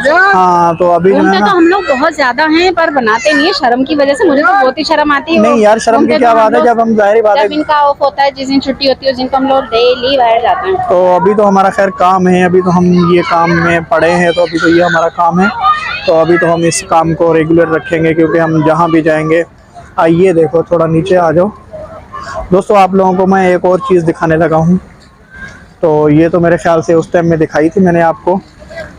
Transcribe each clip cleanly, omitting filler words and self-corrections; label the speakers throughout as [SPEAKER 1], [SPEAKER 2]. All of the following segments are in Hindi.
[SPEAKER 1] हाँ तो अभी जो है
[SPEAKER 2] घूमते
[SPEAKER 1] ना,
[SPEAKER 2] तो हम लोग बहुत ज्यादा हैं पर बनाते नहीं है शर्म की वजह से। मुझे तो बहुत ही शर्म आती है।
[SPEAKER 1] नहीं यार शर्म की
[SPEAKER 2] घूमते
[SPEAKER 1] क्या
[SPEAKER 2] तो हम
[SPEAKER 1] बात है,
[SPEAKER 2] लोग
[SPEAKER 1] जब हम जाहिर बात है।
[SPEAKER 2] जब इनका ऑफ होता है, जिस दिन छुट्टी होती है उस दिन तो हम लोग डेली बाहर जाते हैं।
[SPEAKER 1] तो अभी तो हमारा खैर काम है, अभी तो हम ये काम में पड़े हैं, तो अभी तो ये हमारा काम है। तो अभी तो हम इस काम को रेगुलर रखेंगे क्योंकि हम जहाँ भी जाएंगे। आइए देखो, थोड़ा नीचे आ जाओ दोस्तों, आप लोगों को मैं एक और चीज़ दिखाने लगा हूँ। तो ये तो मेरे ख्याल से उस टाइम में दिखाई थी मैंने आपको,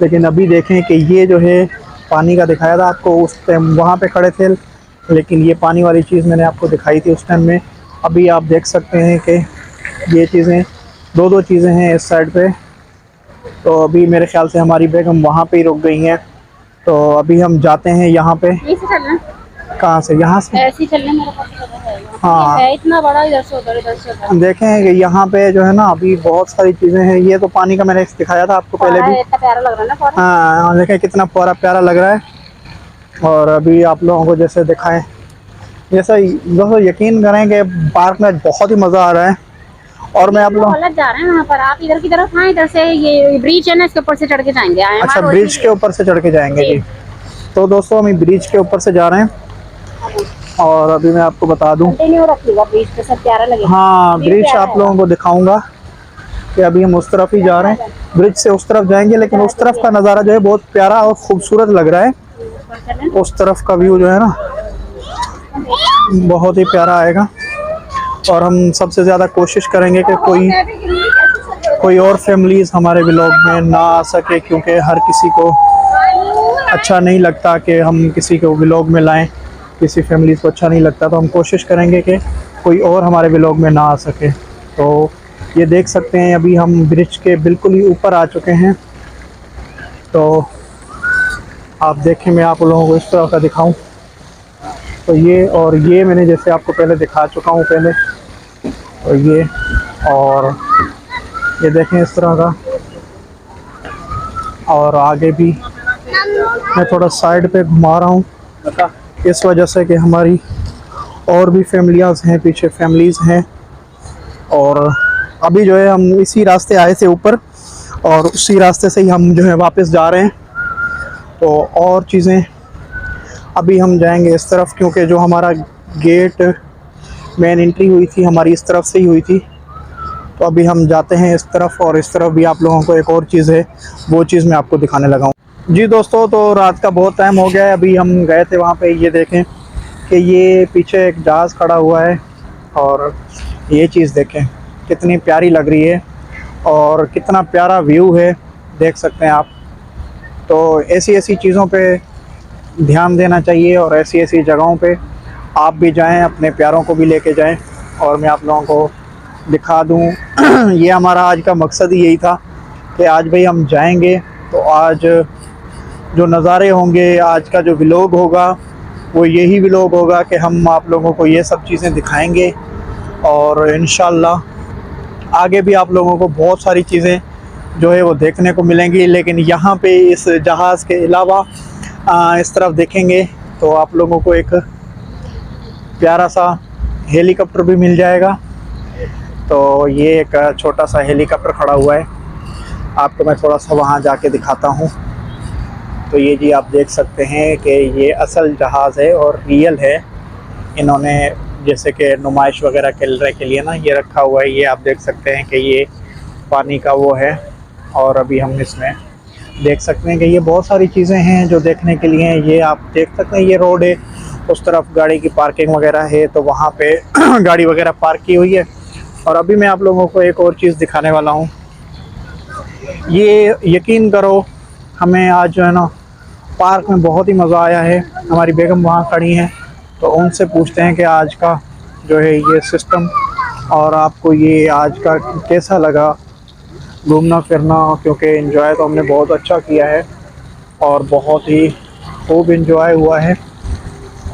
[SPEAKER 1] लेकिन अभी देखें कि ये जो है पानी का दिखाया था आपको, उस टाइम वहाँ पे खड़े थे, लेकिन ये पानी वाली चीज़ मैंने आपको दिखाई थी उस टाइम में। अभी आप देख सकते हैं कि ये चीज़ें, दो दो चीज़ें हैं इस साइड पे। तो अभी मेरे ख्याल से हमारी बेगम वहाँ पे ही रुक गई हैं। तो अभी हम जाते हैं यहाँ पे। कहाँ से? यहाँ से?
[SPEAKER 2] ऐसे ही चलने मेरे पास पता है।
[SPEAKER 1] हाँ
[SPEAKER 2] है इतना बड़ा, इधर से उधर इधर से उधर।
[SPEAKER 1] देखें कि यहाँ पे जो है ना अभी बहुत सारी चीज़ें हैं। ये तो पानी का मैंने दिखाया था आपको पहले भी।
[SPEAKER 2] इतना प्यारा लग रहा है ना फौरा।
[SPEAKER 1] हाँ देखें कितना प्यारा लग रहा है। और अभी आप लोगों को जैसे दिखाएं, जैसा दोस्तों यकीन करें कि पार्क में बहुत ही मज़ा आ रहा है। और मैं आप लोग
[SPEAKER 2] गलत जा रहे हैं वहाँ पर। आप इधर की तरफ आए, इधर से ये ब्रिज है ना, इसके ऊपर से चढ़ के जाएंगे।
[SPEAKER 1] अच्छा ब्रिज के ऊपर से चढ़ के जाएंगे जी। तो दोस्तों हम ब्रिज के ऊपर से जा रहे हैं। और अभी मैं आपको बता दूं,
[SPEAKER 2] रखिएगा ब्रिज पे, सब प्यारा लगेगा।
[SPEAKER 1] हाँ ब्रिज आप लोगों को दिखाऊंगा कि अभी हम उस तरफ ही जा रहे हैं। ब्रिज से उस तरफ जाएंगे, लेकिन उस तरफ का नज़ारा जो है बहुत प्यारा और खूबसूरत लग रहा है। उस तरफ का व्यू जो है ना बहुत ही प्यारा आएगा। और हम सबसे ज़्यादा कोशिश करेंगे कि कोई और फैमिलीज़ हमारे व्लॉग में ना आ सके, क्योंकि हर किसी को अच्छा नहीं लगता कि हम किसी को व्लॉग में लाएं। किसी फैमिलीज़ को अच्छा नहीं लगता, तो हम कोशिश करेंगे कि कोई और हमारे व्लॉग में ना आ सके। तो ये देख सकते हैं अभी हम ब्रिज के बिल्कुल ही ऊपर आ चुके हैं। तो आप देखें, मैं आप लोगों को इस तरह का दिखाऊं तो ये, और ये मैंने जैसे आपको पहले दिखा चुका हूं पहले। तो ये, और ये देखें इस तरह का। और आगे भी मैं थोड़ा साइड पे घुमा रहा हूँ इस वजह से कि हमारी और भी फैमिलीज़ हैं, पीछे फैमिलीज़ हैं। और अभी जो है हम इसी रास्ते आए थे ऊपर, और उसी रास्ते से ही हम जो है वापस जा रहे हैं। तो और चीज़ें अभी हम जाएंगे इस तरफ, क्योंकि जो हमारा गेट मेन एंट्री हुई थी हमारी इस तरफ से ही हुई थी। तो अभी हम जाते हैं इस तरफ, और इस तरफ भी आप लोगों को एक और चीज़ है, वो चीज़ मैं आपको दिखाने लगा हूँ जी। दोस्तों तो रात का बहुत टाइम हो गया है, अभी हम गए थे वहाँ पे। ये देखें कि ये पीछे एक जहाज़ खड़ा हुआ है, और ये चीज़ देखें कितनी प्यारी लग रही है और कितना प्यारा व्यू है, देख सकते हैं आप। तो ऐसी ऐसी चीज़ों पे ध्यान देना चाहिए, और ऐसी ऐसी जगहों पे आप भी जाएं, अपने प्यारों को भी लेके जाएं। और मैं आप लोगों को दिखा दूं ये हमारा आज का मकसद ही यही था कि आज भाई हम जाएंगे, तो आज जो नज़ारे होंगे, आज का जो व्लॉग होगा, वो यही व्लॉग होगा कि हम आप लोगों को ये सब चीज़ें दिखाएंगे। और इंशाल्लाह आगे भी आप लोगों को बहुत सारी चीज़ें जो है वो देखने को मिलेंगी। लेकिन यहाँ पे इस जहाज़ के अलावा इस तरफ देखेंगे तो आप लोगों को एक प्यारा सा हेलीकॉप्टर भी मिल जाएगा। तो ये एक छोटा सा हेलीकॉप्टर खड़ा हुआ है, आपको मैं थोड़ा सा वहाँ जाके दिखाता हूँ। तो ये जी आप देख सकते हैं कि ये असल जहाज़ है और रियल है। इन्होंने जैसे कि नुमाइश वगैरह करने के लिए ना ये रखा हुआ है। ये आप देख सकते हैं कि ये पानी का वो है, और अभी हम इसमें देख सकते हैं कि ये बहुत सारी चीज़ें हैं जो देखने के लिए हैं। ये आप देख सकते हैं ये रोड है, उस तरफ गाड़ी की पार्किंग वगैरह है, तो वहाँ पे गाड़ी वगैरह पार्क की हुई है। और अभी मैं आप लोगों को एक और चीज़ दिखाने वाला हूँ। ये यकीन करो, हमें आज जो है ना पार्क में बहुत ही मज़ा आया है। हमारी बेगम वहाँ खड़ी हैं, तो उनसे पूछते हैं कि आज का जो है ये सिस्टम, और आपको ये आज का कैसा लगा घूमना फिरना। क्योंकि एंजॉय तो हमने बहुत अच्छा किया है, और बहुत ही खूब एंजॉय हुआ है।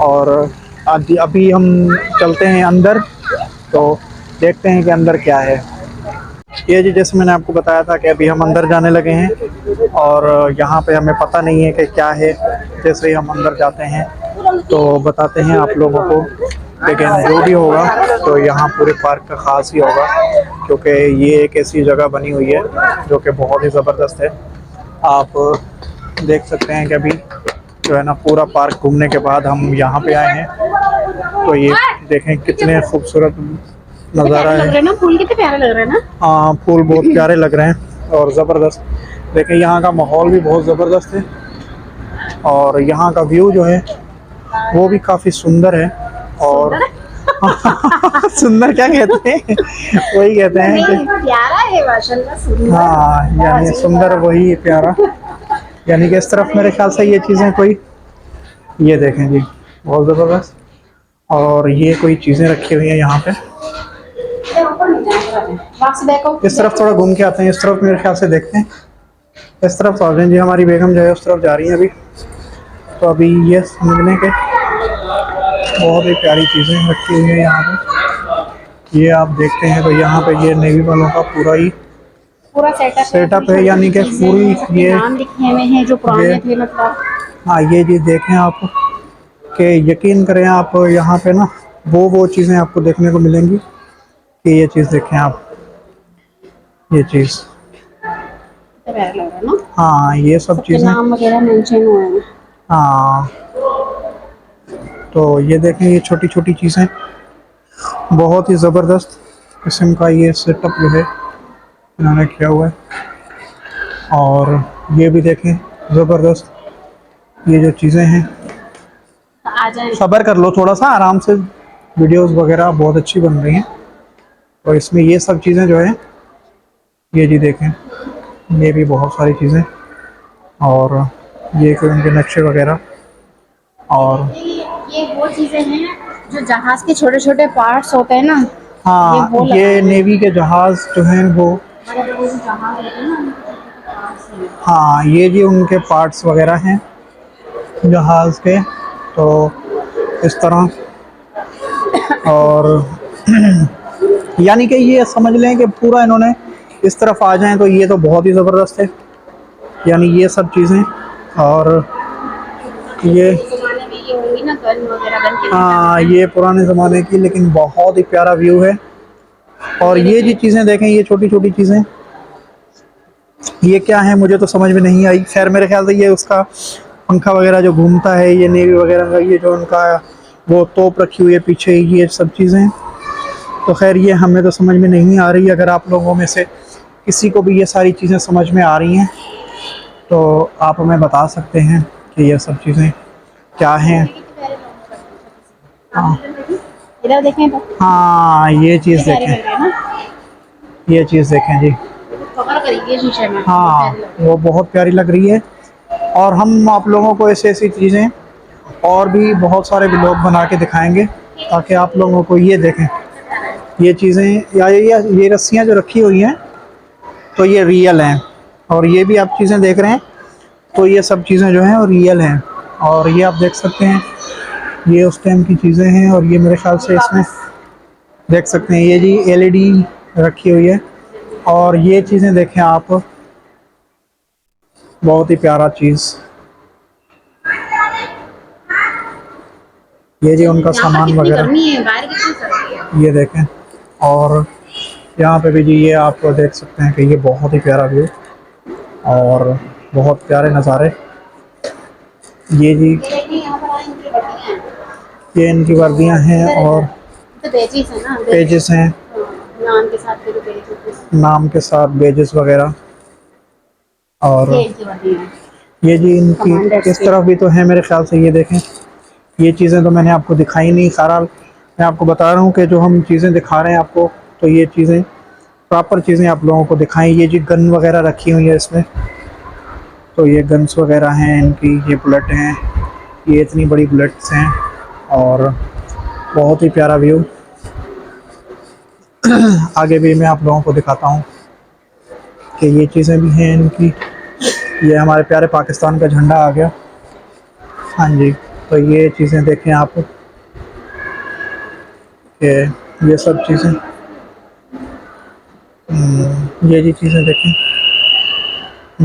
[SPEAKER 1] और अभी हम चलते हैं अंदर, तो देखते हैं कि अंदर क्या है। ये जी जैसे मैंने आपको बताया था कि अभी हम अंदर जाने लगे हैं, और यहाँ पे हमें पता नहीं है कि क्या है। जैसे ही हम अंदर जाते हैं तो बताते हैं आप लोगों को, लेकिन जो भी होगा तो यहाँ पूरे पार्क का ख़ास ही होगा, क्योंकि ये एक ऐसी जगह बनी हुई है जो कि बहुत ही ज़बरदस्त है। आप देख सकते हैं कि अभी जो है ना पूरा पार्क घूमने के बाद हम यहाँ पे आए हैं। तो ये देखें कितने खूबसूरत नज़ारा
[SPEAKER 2] प्यारे लग रहे
[SPEAKER 1] है।
[SPEAKER 2] हैं ना, फूल कितने प्यारे लग रहे हैं ना।
[SPEAKER 1] हाँ, फूल बहुत प्यारे लग रहे हैं और ज़बरदस्त। देखें यहाँ का माहौल भी बहुत ज़बरदस्त है और यहाँ का व्यू जो है वो भी काफ़ी सुंदर है। और सुंदर क्या कहते हैं, वही कहते हैं कि
[SPEAKER 2] प्यारा है माशाल्लाह, सुंदर।
[SPEAKER 1] हाँ, यानी सुंदर वही प्यारा, यानी कि इस तरफ मेरे ख्याल से ये चीज़ें कोई, ये देखें जी बहुत ज़बरदस्त। और ये कोई चीज़ें रखी हुई हैं यहाँ पे। इस तरफ थोड़ा घूम के आते हैं, इस तरफ मेरे ख्याल से देखते हैं। इस तरफ तो आ जाए जी, हमारी बेगम जो है उस तरफ जा रही है अभी। तो अभी ये समझने के बहुत ही प्यारी चीज़ें रखी हुई हैं यहाँ पे। ये आप देखते हैं तो यहाँ पे ये नेवी वालों का पूरा सेटअप है, यानी कि पूरी ये
[SPEAKER 2] नाम लिखे हुए हैं जो पुराने थे मतलब।
[SPEAKER 1] हाँ, ये जी देखें आप कि यकीन करें आप यहाँ पे ना वो चीज़ें आपको देखने को मिलेंगी कि ये चीज़ देखें आप, ये चीज़
[SPEAKER 2] प्यारा लग रहा है ना।
[SPEAKER 1] हाँ, ये सब चीज़ें
[SPEAKER 2] नाम वगैरह मेंशन हुए हैं।
[SPEAKER 1] हाँ। तो ये देखें ये छोटी छोटी चीज़ें, बहुत ही ज़बरदस्त किस्म का ये सेटअप जो है इन्होंने किया हुआ है। और ये भी देखें ज़बरदस्त, ये जो चीज़ें हैं,
[SPEAKER 2] आ जाए
[SPEAKER 1] सब्र कर लो थोड़ा सा, आराम से, वीडियोस वगैरह बहुत अच्छी बन रही हैं। और इसमें ये सब चीज़ें जो है, ये जी देखें, ये भी बहुत सारी चीज़ें, और ये कोई उनके नक्शे वगैरह। और
[SPEAKER 2] ये वो चीजें हैं जो जहाज के छोटे छोटे पार्ट्स होते हैं ना।
[SPEAKER 1] हाँ,
[SPEAKER 2] वो
[SPEAKER 1] ये नेवी के जहाज़ जो हैं वो,
[SPEAKER 2] बड़े बड़े जो जहाज होते हैं ना उनके parts हैं।
[SPEAKER 1] हाँ, ये जी उनके पार्ट्स वगैरह हैं जहाज़ के। तो इस तरह, और यानी कि ये समझ लें कि पूरा इन्होंने इस तरफ आ जाएं तो ये तो बहुत ही ज़बरदस्त है, यानी ये सब चीज़ें। और ये
[SPEAKER 2] जमाने में ये होंगी ना गन वगैरह, गन के
[SPEAKER 1] हाँ, ये पुराने ज़माने की लेकिन बहुत ही प्यारा व्यू है। और ये जी चीज़ें देखें, ये छोटी छोटी चीज़ें, ये क्या है मुझे तो समझ में नहीं आई। खैर मेरे ख्याल से ये उसका पंखा वगैरह जो घूमता है, ये नेवी वगैरह का, ये जो उनका वो तोप रखी हुई है पीछे, ये सब चीज़ें। तो खैर ये हमें तो समझ में नहीं आ रही। अगर आप लोगों में से किसी को भी ये सारी चीज़ें समझ में आ रही हैं तो आप हमें बता सकते हैं कि ये सब चीज़ें क्या हैं। हाँ
[SPEAKER 2] इधर देखें तो
[SPEAKER 1] हाँ, ये चीज़
[SPEAKER 2] प्यारे
[SPEAKER 1] देखें,
[SPEAKER 2] लग रहे हैं ना।
[SPEAKER 1] ये चीज़ देखें जी,
[SPEAKER 2] कवर करेंगे शीशे में।
[SPEAKER 1] हाँ वो बहुत प्यारी लग रही है। और हम आप लोगों को ऐसी ऐसी चीज़ें और भी बहुत सारे ब्लॉग बना के दिखाएंगे ताकि आप लोगों को ये देखें, ये चीज़ें या ये रस्सियाँ जो रखी हुई हैं तो ये रियल हैं। और ये भी आप चीज़ें देख रहे हैं तो ये सब चीज़ें जो हैं वो रियल हैं। और ये आप देख सकते हैं, ये उस टाइम की चीज़ें हैं। और ये मेरे ख्याल से इसमें देख सकते हैं, ये जी एलईडी रखी हुई है। और ये चीज़ें देखें आप, बहुत ही प्यारा चीज़, ये जी उनका सामान वगैरह,
[SPEAKER 2] गर्मी है, बाहर कितनी सर्दी है।
[SPEAKER 1] ये देखें। और यहाँ पे भी जी ये आप देख सकते हैं कि ये बहुत ही प्यारा व्यू और बहुत प्यारे नज़ारे। ये जी
[SPEAKER 2] यहाँ पर आए इनकी वर्दियाँ हैं।
[SPEAKER 1] ये इनकी वर्दियाँ हैं और
[SPEAKER 2] तो बेजिस है ना,
[SPEAKER 1] पेजेस हैं,
[SPEAKER 2] नाम के साथ जो बेज होते हैं,
[SPEAKER 1] नाम के साथ बेजेस वगैरह। और
[SPEAKER 2] ये इनकी वर्दियाँ हैं।
[SPEAKER 1] ये जी इनकी इस तरफ भी तो है मेरे ख्याल से, ये देखें। ये चीज़ें तो मैंने आपको दिखाई नहीं, बहरहाल मैं आपको बता रहा हूँ कि जो हम चीज़ें दिखा रहे हैं आपको, तो ये चीज़ें प्रॉपर चीज़ें आप लोगों को दिखाएं। ये जी गन वगैरह रखी हुई है इसमें, तो ये गन्स वगैरह हैं इनकी, ये बुलेट हैं, ये इतनी बड़ी बुलेट्स हैं। और बहुत ही प्यारा व्यू। आगे भी मैं आप लोगों को दिखाता हूँ कि ये चीज़ें भी हैं इनकी। ये हमारे प्यारे पाकिस्तान का झंडा आ गया, हाँ जी। तो ये चीज़ें देखें आप कि ये सब चीज़ें, ये जी चीज़ें देखें,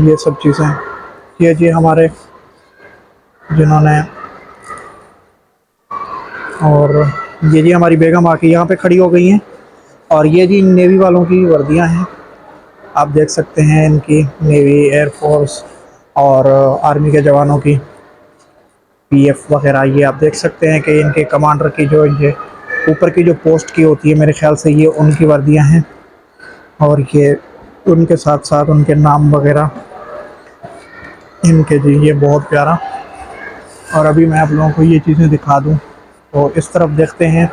[SPEAKER 1] ये सब चीज़ें, ये जी हमारे जिन्होंने, और ये जी हमारी बेगम आके यहाँ पे खड़ी हो गई हैं। और ये जी नेवी वालों की वर्दियाँ हैं, आप देख सकते हैं इनकी, नेवी, एयरफोर्स और आर्मी के जवानों की पीएफ वगैरह ये आप देख सकते हैं कि इनके कमांडर की जो ये ऊपर की जो पोस्ट की होती है, मेरे ख्याल से ये उनकी वर्दियां हैं। और ये उनके साथ साथ उनके नाम वगैरह इनके जी, ये बहुत प्यारा। और अभी मैं आप लोगों को ये चीज़ें दिखा दूं तो इस तरफ देखते हैं